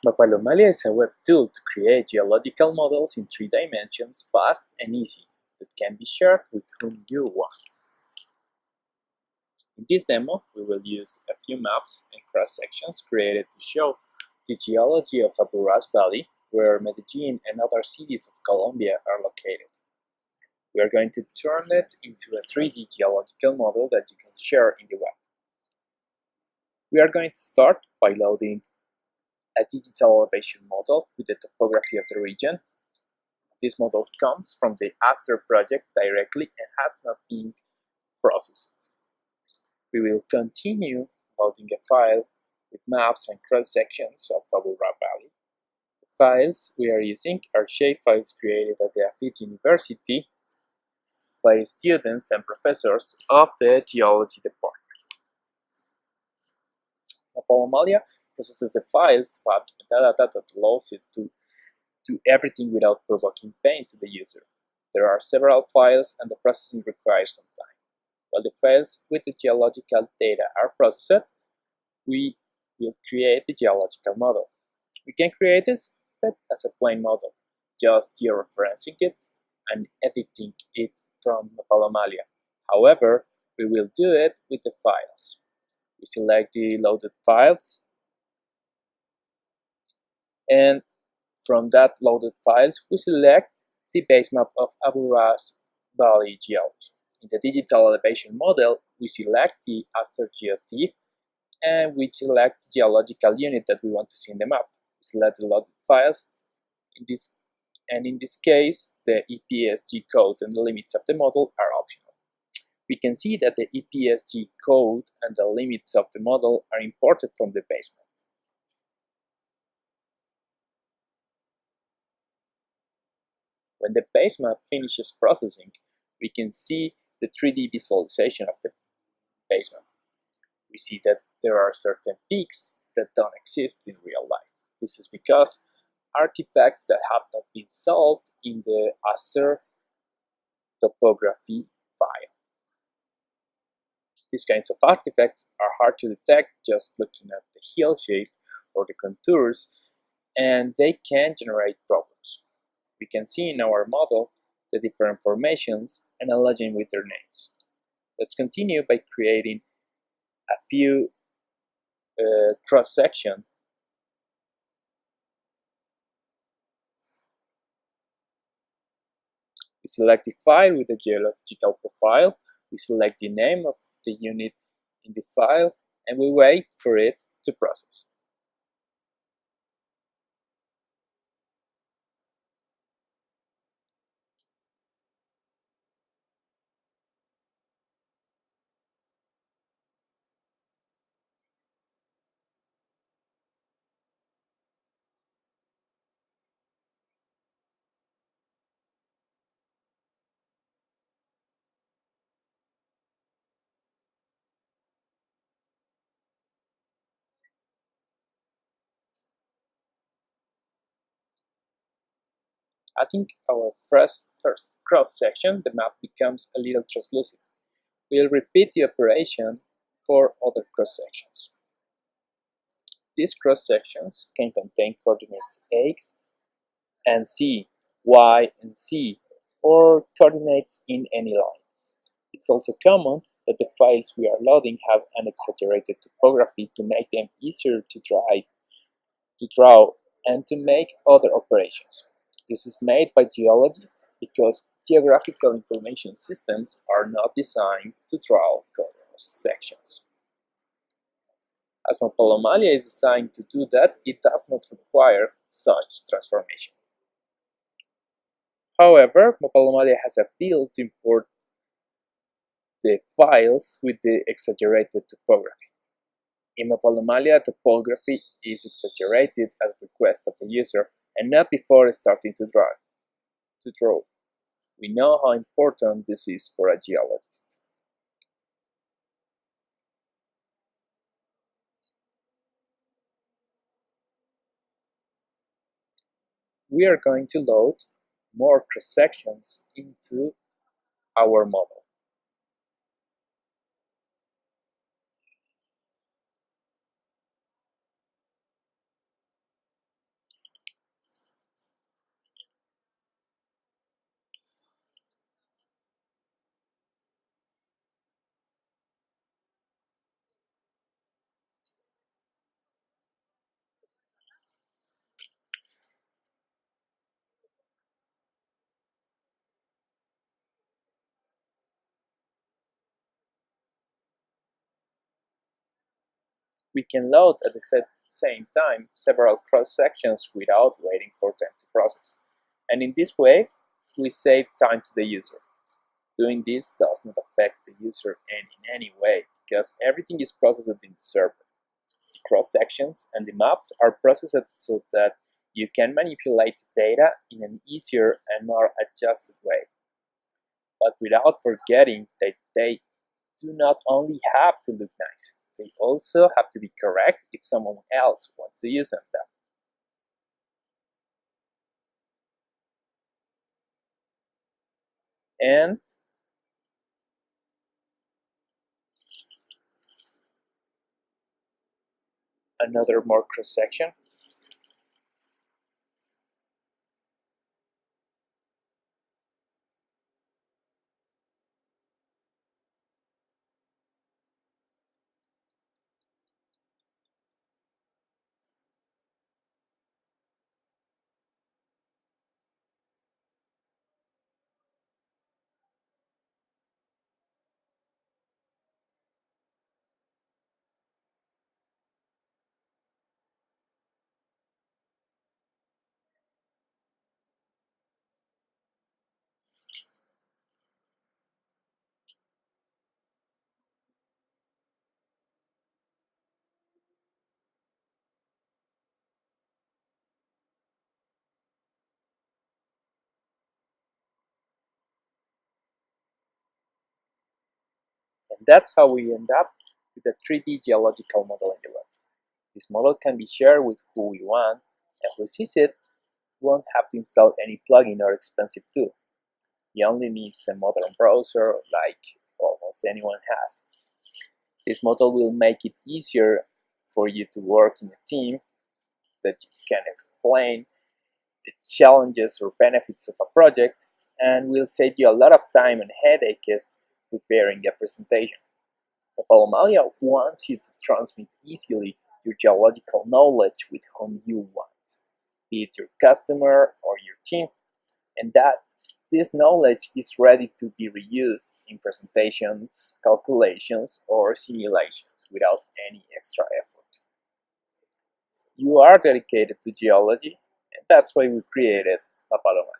Mapalomalia is a web tool to create geological models in 3 dimensions fast and easy that can be shared with whom you want. In this demo, we will use a few maps and cross-sections created to show the geology of Aburrás Valley, where Medellin and other cities of Colombia are located. We are going to turn it into a 3D geological model that you can share in the web. We are going to start by loading a digital elevation model with the topography of the region. This model comes from the Aster project directly and has not been processed. We will continue loading a file with maps and cross-sections of Aburrás Valley. The files we are using are shapefiles created at the Afit University by students and professors of the geology department. Mapalomalia processes the files with metadata that allows it to do everything without provoking pain to the user. There are several files and the processing requires some time. While the files with the geological data are processed, we will create the geological model. We can create this as a plain model, just georeferencing it and editing it from Mapalomalia. However, we will do it with the files. We select the loaded files, and from that loaded files, we select the base map of Aburrás Valley geology. In the digital elevation model, we select the Aster geotype and we select the geological unit that we want to see in the map. We select the loaded files, in this case, the EPSG code and the limits of the model are optional. We can see that the EPSG code and the limits of the model are imported from the base map. When the base map finishes processing, we can see the 3D visualization of the base map. We see that there are certain peaks that don't exist in real life. This is because artifacts that have not been solved in the Aster topography file. These kinds of artifacts are hard to detect just looking at the hill shape or the contours, and they can generate problems. We can see in our model the different formations and a legend with their names. Let's continue by creating a few cross-sections. We select the file with the geological profile, we select the name of the unit in the file, and we wait for it to process. I think our first cross-section, the map becomes a little translucent. We'll repeat the operation for other cross-sections. These cross-sections can contain coordinates x and z, y and z, or coordinates in any line. It's also common that the files we are loading have an exaggerated topography to make them easier to draw and to make other operations. This is made by geologists because geographical information systems are not designed to draw colorless sections. As Mapalomalia is designed to do that, it does not require such transformation. However, Mapalomalia has a field to import the files with the exaggerated topography. In Mapalomalia, topography is exaggerated at the request of the user and not before starting to draw. We know how important this is for a geologist. We are going to load more cross-sections into our model. We can load at the same time several cross-sections without waiting for them to process. And in this way, we save time to the user. Doing this does not affect the user in any way because everything is processed in the server. The cross-sections and the maps are processed so that you can manipulate data in an easier and more adjusted way. But without forgetting that they do not only have to look nice, they also have to be correct if someone else wants to use them. And another more cross-section. And that's how we end up with a 3D geological model in the web. This model can be shared with who we want, and who sees it won't have to install any plugin or expensive tool. He only needs a modern browser like almost anyone has. This model will make it easier for you to work in a team, that you can explain the challenges or benefits of a project, and will save you a lot of time and headaches preparing a presentation. Mapalomalia wants you to transmit easily your geological knowledge with whom you want, be it your customer or your team, and that this knowledge is ready to be reused in presentations, calculations, or simulations without any extra effort. You are dedicated to geology, and that's why we created Mapalomalia.